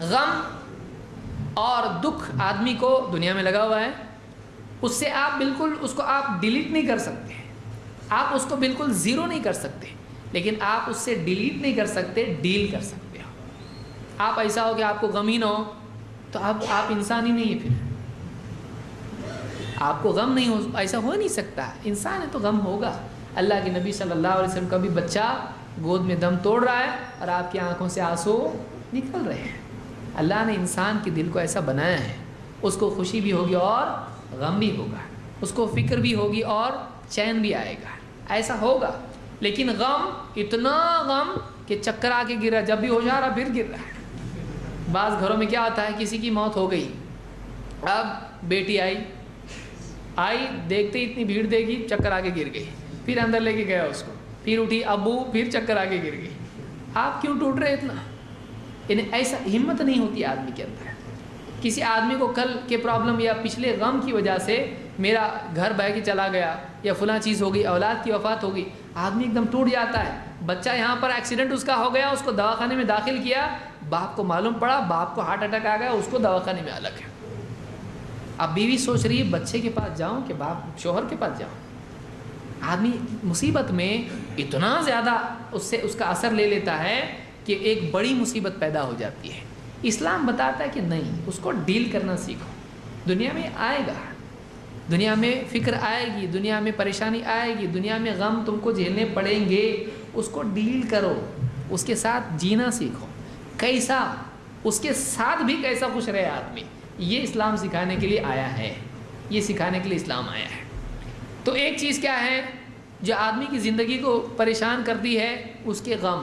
غم اور دکھ آدمی کو دنیا میں لگا ہوا ہے، اس سے آپ بالکل اس کو آپ ڈیلیٹ نہیں کر سکتے، آپ اس کو بالکل زیرو نہیں کر سکتے، لیکن آپ اس سے ڈیلیٹ نہیں کر سکتے، ڈیل کر سکتے ہو۔ آپ ایسا ہو کہ آپ کو غم ہی نہ ہو تو آپ انسان ہی نہیں ہے، پھر آپ کو غم نہیں ہو، ایسا ہو نہیں سکتا، انسان ہے تو غم ہوگا۔ اللہ کے نبی صلی اللہ علیہ وسلم کا بھی بچہ گود میں دم توڑ رہا ہے اور آپ کی آنکھوں سے آنسو نکل رہے ہیں۔ اللہ نے انسان کے دل کو ایسا بنایا ہے، اس کو خوشی بھی ہوگی اور غم بھی ہوگا، اس کو فکر بھی ہوگی اور چین بھی آئے گا، ایسا ہوگا۔ لیکن غم، اتنا غم کہ چکر آ کے گرا، جب بھی ہو جا رہا پھر گر رہا ہے۔ بعض گھروں میں کیا ہوتا ہے، کسی کی موت ہو گئی، اب بیٹی آئی دیکھتے اتنی بھیڑ دیکھی، چکر آ کے گر گئی، پھر اندر لے کے گیا اس کو، پھر اٹھی ابو، پھر چکر آ کے گر گئی۔ آپ کیوں ٹوٹ رہے اتنا؟ یعنی ایسا ہمت نہیں ہوتی آدمی کے اندر۔ کسی آدمی کو کل کے پرابلم یا پچھلے غم کی وجہ سے میرا گھر بہ کے چلا گیا یا فلاں چیز ہو گئی، اولاد کی وفات ہو گئی، آدمی ایک دم ٹوٹ جاتا ہے۔ بچہ یہاں پر ایکسیڈنٹ اس کا ہو گیا، اس کو دواخانے میں داخل کیا، باپ کو معلوم پڑا، باپ کو ہارٹ اٹیک آ گیا، اس کو دواخانے میں الگ ہے۔ اب بیوی سوچ رہی ہے بچے کے پاس جاؤں کہ باپ شوہر کے پاس جاؤں۔ آدمی مصیبت میں اتنا زیادہ اس کا اثر لے لیتا ہے کہ ایک بڑی مصیبت پیدا ہو جاتی ہے۔ اسلام بتاتا ہے کہ نہیں، اس کو ڈیل کرنا سیکھو۔ دنیا میں آئے گا، دنیا میں فکر آئے گی، دنیا میں پریشانی آئے گی، دنیا میں غم تم کو جھیلنے پڑیں گے، اس کو ڈیل کرو، اس کے ساتھ جینا سیکھو۔ کیسا، اس کے ساتھ بھی کیسا خوش رہے آدمی، یہ اسلام سکھانے کے لیے آیا ہے، یہ سکھانے کے لیے اسلام آیا ہے۔ تو ایک چیز کیا ہے جو آدمی کی زندگی کو پریشان کرتی ہے، اس کے غم۔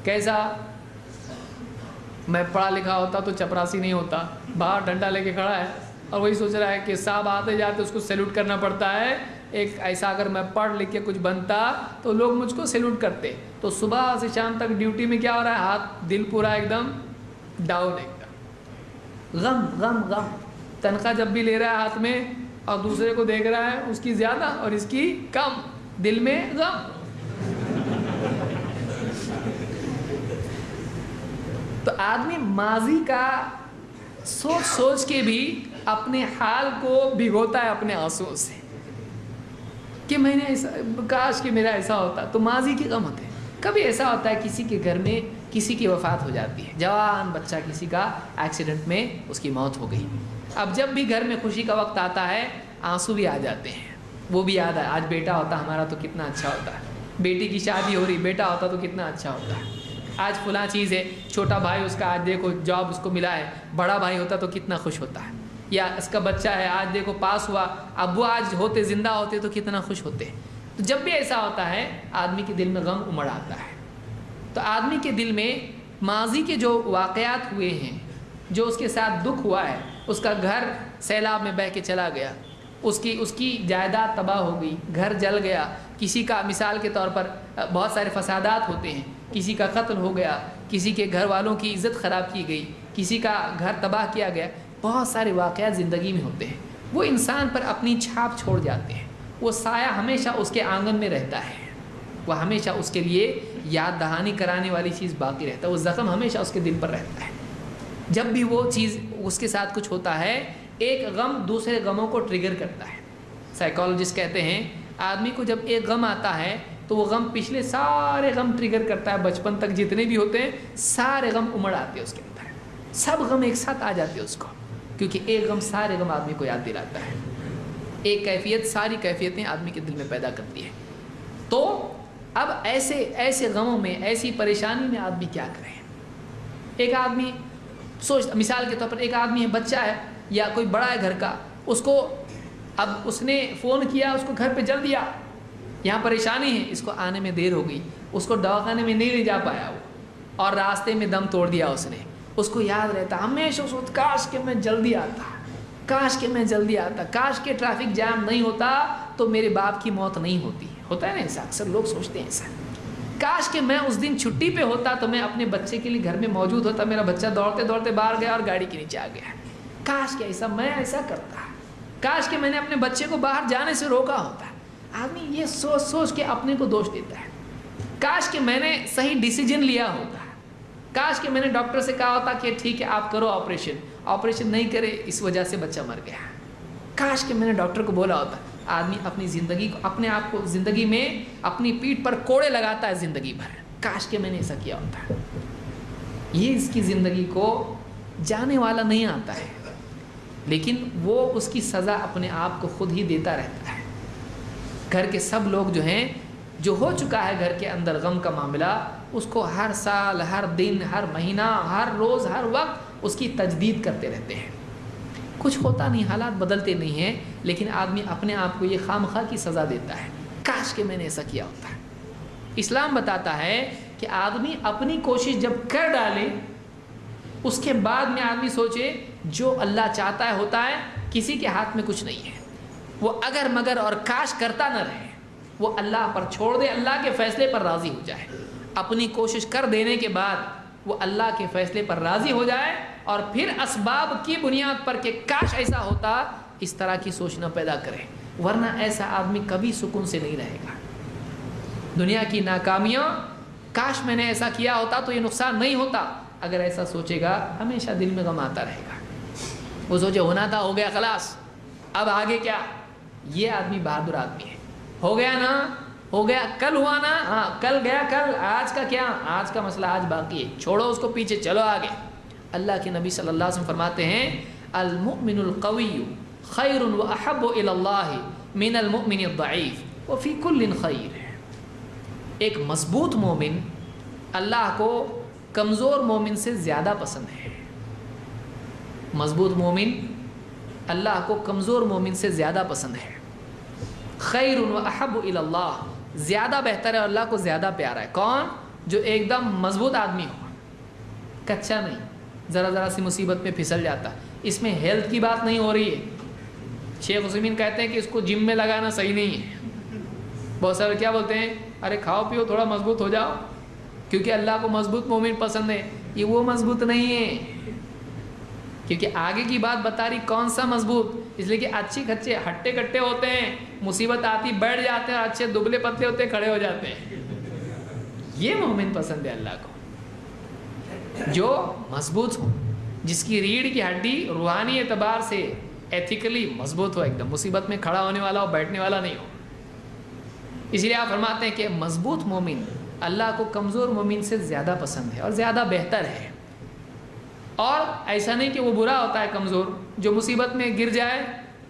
کیسا؟ میں پڑھا لکھا ہوتا تو چپراسی نہیں ہوتا، باہر ڈنڈا لے کے کھڑا ہے اور وہی سوچ رہا ہے کہ صاحب آتے جاتے اس کو سیلوٹ کرنا پڑتا ہے۔ ایک ایسا اگر میں پڑھ لکھ کے کچھ بنتا تو لوگ مجھ کو سیلوٹ کرتے۔ تو صبح سے شام تک ڈیوٹی میں کیا ہو رہا ہے، ہاتھ دل پورا ایک دم ڈاؤن، ایک دم غم غم غم۔ تنخواہ جب بھی لے رہا ہے ہاتھ میں اور دوسرے کو دیکھ رہا ہے اس کی زیادہ اور اس کی کم، دل میں غم۔ تو آدمی ماضی کا سوچ سوچ کے بھی اپنے حال کو بھگوتا ہے اپنے آنسوؤں سے کہ میں نے ایسا، کاش کہ میرا ایسا ہوتا۔ تو ماضی کے غم ہوتے ہیں۔ کبھی ایسا ہوتا ہے کسی کے گھر میں کسی کی وفات ہو جاتی ہے، جوان بچہ کسی کا ایکسیڈنٹ میں اس کی موت ہو گئی۔ اب جب بھی گھر میں خوشی کا وقت آتا ہے آنسو بھی آ جاتے ہیں، وہ بھی یاد ہے آج بیٹا ہوتا ہمارا تو کتنا اچھا ہوتا ہے، بیٹی کی شادی ہو رہی، بیٹا ہوتا تو کتنا اچھا ہوتا ہے، آج فلاں چیز ہے، چھوٹا بھائی اس کا آج دیکھو جاب اس کو ملا ہے، بڑا بھائی ہوتا تو کتنا خوش ہوتا ہے، یا اس کا بچہ ہے آج دیکھو پاس ہوا، ابو آج ہوتے زندہ ہوتے تو کتنا خوش ہوتے۔ تو جب بھی ایسا ہوتا ہے آدمی کے دل میں غم امڑ آتا ہے۔ تو آدمی کے دل میں ماضی کے جو واقعات ہوئے ہیں، جو اس کے ساتھ دکھ ہوا ہے، اس کا گھر سیلاب میں بہہ کے چلا گیا، اس کی جائیداد تباہ ہو گئی، گھر جل گیا، کسی کا مثال کے طور پر بہت سارے فسادات ہوتے ہیں، کسی کا قتل ہو گیا، کسی کے گھر والوں کی عزت خراب کی گئی، کسی کا گھر تباہ کیا گیا، بہت سارے واقعات زندگی میں ہوتے ہیں، وہ انسان پر اپنی چھاپ چھوڑ جاتے ہیں۔ وہ سایہ ہمیشہ اس کے آنگن میں رہتا ہے، وہ ہمیشہ اس کے لیے یاد دہانی کرانے والی چیز باقی رہتا ہے، وہ زخم ہمیشہ اس کے دل پر رہتا ہے۔ جب بھی وہ چیز اس کے ساتھ کچھ ہوتا ہے، ایک غم دوسرے غموں کو ٹریگر کرتا ہے۔ سائیکالوجسٹ کہتے ہیں آدمی کو جب ایک غم آتا ہے تو وہ غم پچھلے سارے غم ٹریگر کرتا ہے، بچپن تک جتنے بھی ہوتے ہیں سارے غم امڑ آتے ہیں اس کے اندر، سب غم ایک ساتھ آ جاتے ہیں اس کو، کیونکہ ایک غم سارے غم آدمی کو یاد دلاتا ہے، ایک کیفیت ساری کیفیتیں آدمی کے دل میں پیدا کرتی ہے۔ تو اب ایسے غموں میں، ایسی پریشانی میں آدمی کیا کرے؟ ایک آدمی مثال کے طور پر ایک آدمی ہے، بچہ ہے یا کوئی بڑا ہے گھر کا، اس کو اب اس نے فون کیا، اس کو گھر پہ جل دیا، یہاں پریشانی ہے، اس کو آنے میں دیر ہو گئی، اس کو دواخانے میں نہیں لے جا پایا وہ، اور راستے میں دم توڑ دیا اس نے، اس کو یاد رہتا ہمیشہ سوچ کاش کہ میں جلدی آتا، کاش کہ میں جلدی آتا، کاش کہ ٹریفک جام نہیں ہوتا تو میرے باپ کی موت نہیں ہوتی۔ ہوتا ہے نا ایسا، اکثر لوگ سوچتے ہیں ایسا، کاش کہ میں اس دن چھٹی پہ ہوتا تو میں اپنے بچے کے لیے گھر میں موجود ہوتا، میرا بچہ دوڑتے دوڑتے باہر گیا اور گاڑی کے نیچے آ گیا، کاش کہ ایسا میں ایسا کرتا، کاش کہ میں نے اپنے بچے کو باہر جانے سے روکا ہوتا۔ آدمی یہ سوچ سوچ کے اپنے کو دوش دیتا ہے، کاش کہ میں نے صحیح ڈیسیجن لیا ہوتا، کاش کہ میں نے ڈاکٹر سے کہا ہوتا کہ ٹھیک ہے آپ کرو آپریشن نہیں کرے اس وجہ سے بچہ مر گیا. کاش کہ میں نے ڈاکٹر کو بولا ہوتا. آدمی اپنی زندگی کو اپنے آپ کو زندگی میں اپنی پیٹھ پر کوڑے لگاتا ہے زندگی بھر. کاش کہ میں نے ایسا کیا ہوتا. یہ اس کی زندگی کو جانے والا نہیں آتا ہے، لیکن وہ اس کی سزا اپنے آپ کو خود ہی دیتا رہتا ہے. گھر کے سب لوگ جو ہیں، جو ہو چکا ہے گھر کے اندر غم کا معاملہ، اس کو ہر سال، ہر دن، ہر مہینہ، ہر روز، ہر وقت اس کی تجدید کرتے رہتے ہیں. کچھ ہوتا نہیں، حالات بدلتے نہیں ہیں، لیکن آدمی اپنے آپ کو یہ خامخواہ کی سزا دیتا ہے. کاش کہ میں نے ایسا کیا ہوتا. اسلام بتاتا ہے کہ آدمی اپنی کوشش جب کر ڈالے، اس کے بعد میں آدمی سوچے جو اللہ چاہتا ہے ہوتا ہے، کسی کے ہاتھ میں کچھ نہیں ہے. وہ اگر مگر اور کاش کرتا نہ رہے، وہ اللہ پر چھوڑ دے، اللہ کے فیصلے پر راضی ہو جائے. اپنی کوشش کر دینے کے بعد وہ اللہ کے فیصلے پر راضی ہو جائے، اور پھر اسباب کی بنیاد پر کہ کاش ایسا ہوتا، اس طرح کی سوچنا پیدا کرے. ورنہ ایسا آدمی کبھی سکون سے نہیں رہے گا. دنیا کی ناکامیاں، کاش میں نے ایسا کیا ہوتا تو یہ نقصان نہیں ہوتا، اگر ایسا سوچے گا ہمیشہ دل میں غم آتا رہے گا. وہ سوچے ہونا تھا، ہو گیا، خلاص، اب آگے کیا. یہ آدمی بہادر آدمی ہے. ہو گیا نا، ہو گیا، کل ہوا نا، ہاں کل گیا، کل، آج کا کیا، آج کا مسئلہ آج باقی ہے، چھوڑو اس کو پیچھے، چلو آگے. اللہ کے نبی صلی اللہ علیہ وسلم فرماتے ہیں المؤمن القوی خیر واحب الی اللہ من المؤمن الضعیف وفی کل خیر. ایک مضبوط مومن اللہ کو کمزور مومن سے زیادہ پسند ہے. مضبوط مومن اللہ کو کمزور مومن سے زیادہ پسند ہے. خیر و احب الی اللہ، زیادہ بہتر ہے، اللہ کو زیادہ پیارا ہے. کون؟ جو ایک دم مضبوط آدمی ہو، کچا نہیں، ذرا ذرا سی مصیبت میں پھسل جاتا. اس میں ہیلتھ کی بات نہیں ہو رہی ہے. شیخ عثیمین کہتے ہیں کہ اس کو جم میں لگانا صحیح نہیں ہے. بہت سارے کیا بولتے ہیں، ارے کھاؤ پیو تھوڑا مضبوط ہو جاؤ، کیونکہ اللہ کو مضبوط مومن پسند ہے. یہ وہ مضبوط نہیں ہے، کیونکہ آگے کی بات بتا رہی کون سا مضبوط. اس لیے کہ اچھی کچے ہٹے کٹے ہوتے ہیں، مصیبت آتی بیٹھ جاتے ہیں، اچھے دبلے پتلے ہوتے ہیں کھڑے ہو جاتے ہیں. یہ مومن پسند ہے اللہ کو، جو مضبوط ہو، جس کی ریڑھ کی ہڈی روحانی اعتبار سے ایتھیکلی مضبوط ہو، ایک دم مصیبت میں کھڑا ہونے والا ہو، بیٹھنے والا نہیں ہو. اس لیے آپ فرماتے ہیں کہ مضبوط مومن اللہ کو کمزور مومن سے زیادہ پسند ہے اور زیادہ بہتر ہے. اور ایسا نہیں کہ وہ برا ہوتا ہے کمزور، جو مصیبت میں گر جائے،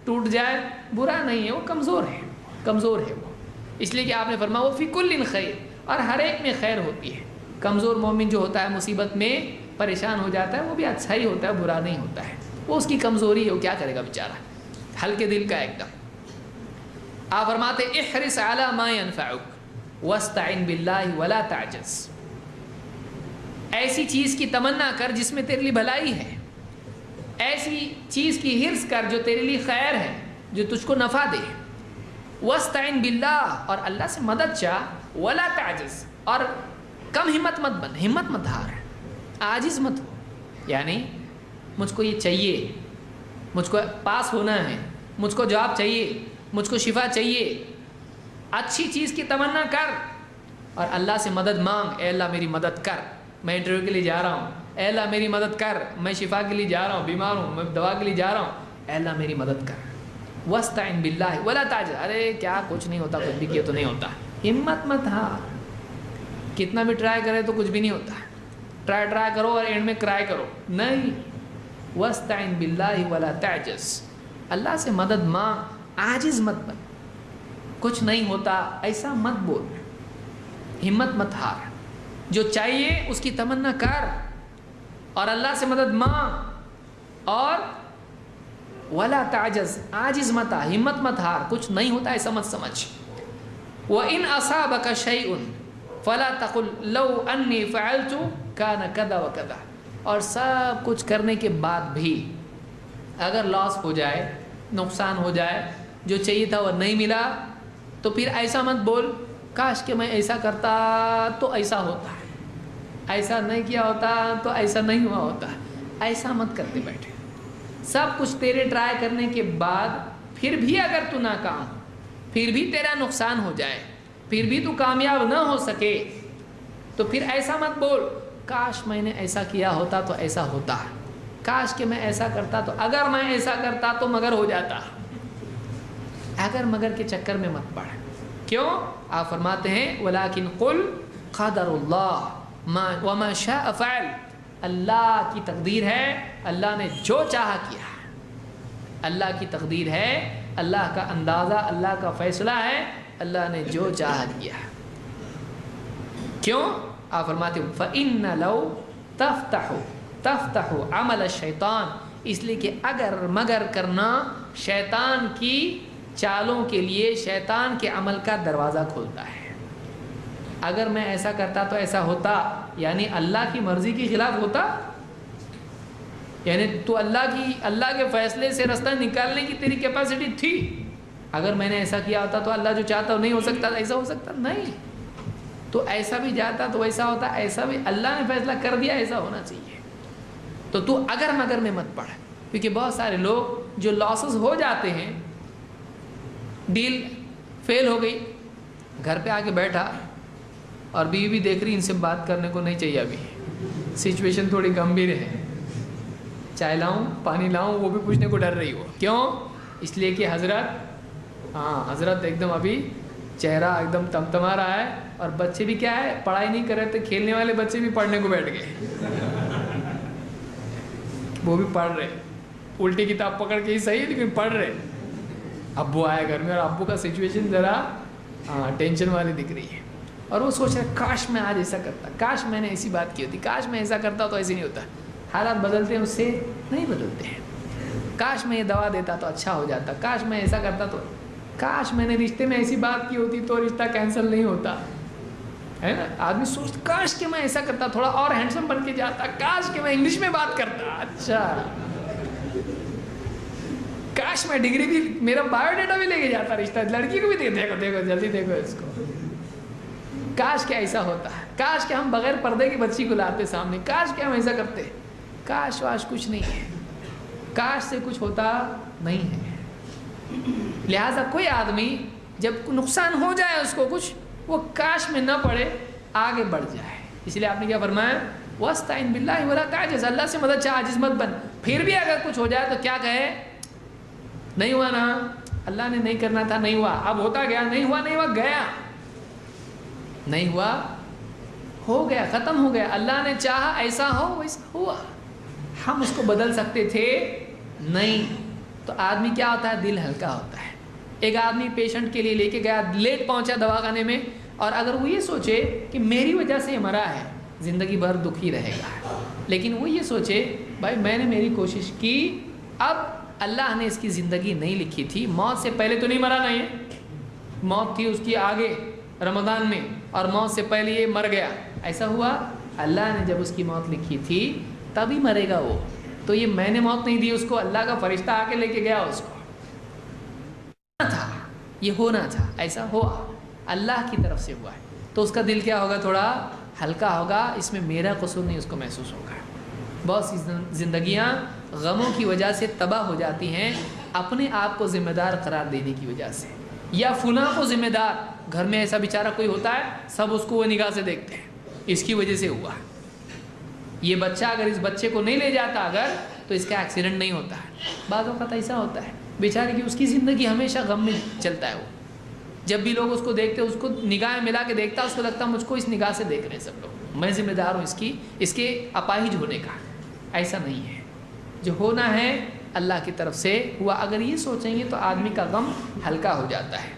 ٹوٹ جائے، برا نہیں ہے، وہ کمزور ہے، کمزور ہے وہ. اس لیے کہ آپ نے فرمایا وہ فی کل خیر، اور ہر ایک میں خیر ہوتی ہے. کمزور مومن جو ہوتا ہے مصیبت میں پریشان ہو جاتا ہے، وہ بھی اچھا ہی ہوتا ہے، برا نہیں ہوتا ہے. وہ اس کی کمزوری ہے، وہ کیا کرے گا بیچارہ، ہلکے دل کا ایک دم. آپ فرماتے احرص علی ما ينفعک واستعن باللہ ولا تعجز. ایسی چیز کی تمنا کر جس میں تیرے لیے بھلائی ہے، ایسی چیز کی حرص کر جو تیرے لیے خیر ہے، جو تجھ کو نفع دے. واستعن باللہ، اور اللہ سے مدد چاہ. ولا تعجز، اور کم ہمت مت بن، ہمت مت ہار، عاجز مت ہو. یعنی مجھ کو یہ چاہیے، مجھ کو پاس ہونا ہے، مجھ کو جاب چاہیے، مجھ کو شفا چاہیے. اچھی چیز کی تمنا کر اور اللہ سے مدد مانگ. اے اللہ میری مدد کر، میں انٹرویو کے لیے جا رہا ہوں. اے اللہ میری مدد کر، میں شفا کے لیے جا رہا ہوں، بیمار ہوں، میں دوا کے لیے جا رہا ہوں. اے اللہ میری مدد کر. واستعن باللہ ولا تعجز، ارے کیا کچھ نہیں ہوتا، کچھ بھی کیا تو نہیں ہوتا. ہمت مت ہار، کتنا بھی ٹرائی کرے تو کچھ بھی نہیں ہوتا. ٹرائی کرو اور اینڈ میں کرائے کرو، نہیں. واستعن باللہ ولا تعجز، اللہ سے مدد مانگ، عاجز مت بن. کچھ نہیں ہوتا ایسا مت بول، ہمت مت ہار. جو چاہیے اس کی تمنا کر اور اللہ سے مدد مانگ. اور ولا تعجز، عاجز مت، ہمت مت ہار. کچھ نہیں ہوتا ایسا مت سمجھ. وَإِنْ أَصَابَكَ شَيْءٌ فَلَا تَقُلْ لَوْ أَنِّي فَعَلْتُ كَانَ كَذَا وَكَذَا. اور سب کچھ کرنے کے بعد بھی اگر لاس ہو جائے، نقصان ہو جائے، جو چاہیے تھا وہ نہیں ملا، تو پھر ایسا مت بول کاش کہ میں ایسا کرتا تو ایسا ہوتا ہے، ایسا نہیں کیا ہوتا تو ایسا نہیں ہوا ہوتا. ایسا مت کرتے بیٹھے. سب کچھ تیرے ٹرائی کرنے کے بعد پھر بھی اگر تو ناکام، پھر بھی تیرا نقصان ہو جائے، پھر بھی تو کامیاب نہ ہو سکے، تو پھر ایسا مت بول کاش میں نے ایسا کیا ہوتا تو ایسا ہوتا، کاش کہ میں ایسا کرتا تو، اگر میں ایسا کرتا تو مگر ہو جاتا۔ اگر مگر کے چکر میں مت پڑ۔ کیوں؟ آپ فرماتے ہیں وَلَكِنْ قُلْ قَدَرُ اللَّهِ وَمَا شَاءَ فَعَلَ، اللہ کی تقدیر ہے، اللہ نے جو چاہا کیا۔ اللہ کی تقدیر ہے، اللہ کا اندازہ، اللہ کا فیصلہ ہے، اللہ نے جو چاہا کیا۔ کیوں؟ آپ فرماتے ہیں فَإِنَّ لَوْ تَفْتَحُ عَمَلَ الشَّيْطَانِ، اس لیے کہ اگر مگر کرنا شیطان کی چالوں کے لیے، شیطان کے عمل کا دروازہ کھولتا ہے۔ اگر میں ایسا کرتا تو ایسا ہوتا، یعنی اللہ کی مرضی کے خلاف ہوتا، یعنی تو اللہ کے فیصلے سے راستہ نکالنے کی تیری کیپیسٹی تھی، اگر میں نے ایسا کیا ہوتا تو اللہ جو چاہتا نہیں ہو سکتا، ایسا ہو سکتا نہیں، تو ایسا بھی جاتا تو ویسا ہوتا، ایسا بھی اللہ نے فیصلہ کر دیا ایسا ہونا چاہیے۔ تو اگر مگر میں مت پڑ، کیونکہ بہت سارے لوگ جو لاسز ہو جاتے ہیں، ڈیل فیل ہو گئی، گھر پہ آ کے بیٹھا اور بیوی بھی دیکھ رہی ان سے بات کرنے کو نہیں چاہیے، ابھی سچویشن تھوڑی گمبھیر ہے، چائے لاؤں پانی لاؤں وہ بھی پوچھنے کو ڈر رہی ہو، کیوں؟ اس لیے کہ حضرت ایک دم ابھی چہرہ ایک دم تمتما رہا ہے، اور بچے بھی کیا ہے پڑھائی نہیں کر رہے تھے، کھیلنے والے بچے بھی پڑھنے کو بیٹھ گئے، وہ بھی پڑھ رہے، الٹی کتاب پکڑ کے ہی صحیح لیکن پڑھ رہے۔ ابو آئے گھر میں اور ابو کا سچویشن ذرا ٹینشن والی دکھ رہی ہے، اور وہ سوچ رہا ہے کاش میں آج ایسا کرتا، کاش میں نے ایسی بات کی ہوتی، کاش میں ایسا کرتا تو ایسے نہیں ہوتا۔ حالات بدلتے ہیں، اس سے نہیں بدلتے ہیں۔ کاش میں یہ دوا دیتا تو اچھا ہو جاتا، کاش میں ایسا کرتا تو، کاش میں نے رشتے میں ایسی بات کی ہوتی تو رشتہ کینسل نہیں ہوتا، ہے نا؟ آدمی سوچتا کاش کہ میں ایسا کرتا، تھوڑا اور ہینڈسم بن کے جاتا، کاش کہ میں انگلش میں بات کرتا، اچھا کاش میں ڈگری بھی، میرا بایو ڈیٹا بھی لے کے جاتا، رشتہ لڑکی کو بھی دیکھو جلدی دیکھو اس کو، کاش کہ ایسا ہوتا، کاش کہ ہم بغیر پردے کی بچی کو لاتے سامنے، کاش کہ ہم ایسا کرتے۔ کاش واش کچھ نہیں ہے، کاش سے کچھ ہوتا نہیں ہے۔ لہٰذا کوئی آدمی جب نقصان ہو جائے اس کو کچھ، وہ کاش میں نہ پڑے، آگے بڑھ جائے۔ اس لیے آپ نے کیا فرمایا؟ وَاسْتَعِنْ بِاللَّهِ وَلَا تَعْجَزْ، اللہ سے مدد چاہ، عاجز مت بن۔ پھر بھی اگر کچھ ہو جائے تو کیا کہے؟ نہیں ہوا نا، اللہ نے نہیں کرنا تھا، نہیں ہوا، اب ہوتا گیا، نہیں ہوا گیا، نہیں ہوا ہو گیا، ختم ہو گیا، اللہ نے چاہا ایسا ہو ویسا ہوا، ہم اس کو بدل سکتے تھے نہیں۔ تو آدمی کیا ہوتا ہے؟ دل ہلکا ہوتا ہے۔ ایک آدمی پیشنٹ کے لیے لے کے گیا، لیٹ پہنچا دواخانے میں، اور اگر وہ یہ سوچے کہ میری وجہ سے یہ مرا ہے، زندگی بھر دکھی رہے گا، لیکن وہ یہ سوچے بھائی میں نے میری کوشش کی، اب اللہ نے اس کی زندگی نہیں لکھی تھی، موت سے پہلے تو نہیں مرا، نہیں ہے، موت تھی اس کی آگے رمضان میں، اور موت سے پہلے یہ مر گیا، ایسا ہوا؟ اللہ نے جب اس کی موت لکھی تھی تبھی مرے گا وہ، تو یہ میں نے موت نہیں دی اس کو، اللہ کا فرشتہ آ کے لے کے گیا اس کو، تھا یہ ہونا تھا، ایسا ہوا، اللہ کی طرف سے ہوا ہے، تو اس کا دل کیا ہوگا؟ تھوڑا ہلکا ہوگا، اس میں میرا قصور نہیں، اس کو محسوس ہوگا۔ بہت سی زندگیاں غموں کی وجہ سے تباہ ہو جاتی ہیں، اپنے آپ کو ذمہ دار قرار دینے کی وجہ سے، یا فلاں کو ذمہ دار، گھر میں ایسا بیچارہ کوئی ہوتا ہے سب اس کو وہ نگاہ سے دیکھتے ہیں، اس کی وجہ سے ہوا، یہ بچہ اگر اس بچے کو نہیں لے جاتا اگر تو اس کا ایکسیڈنٹ نہیں ہوتا ہے۔ بعض اوقات ایسا ہوتا ہے بیچارے کی اس کی زندگی ہمیشہ غم میں چلتا ہے، وہ جب بھی لوگ اس کو دیکھتے اس کو نگاہیں ملا کے دیکھتا، اس کو لگتا مجھ کو اس نگاہ سے دیکھ رہے ہیں سب لوگ، میں ذمہ دار ہوں اس کے اپاہج ہونے کا۔ ایسا نہیں ہے، جو ہونا ہے اللہ کی طرف سے ہوا، اگر یہ سوچیں گے تو آدمی کا غم ہلکا ہو جاتا ہے۔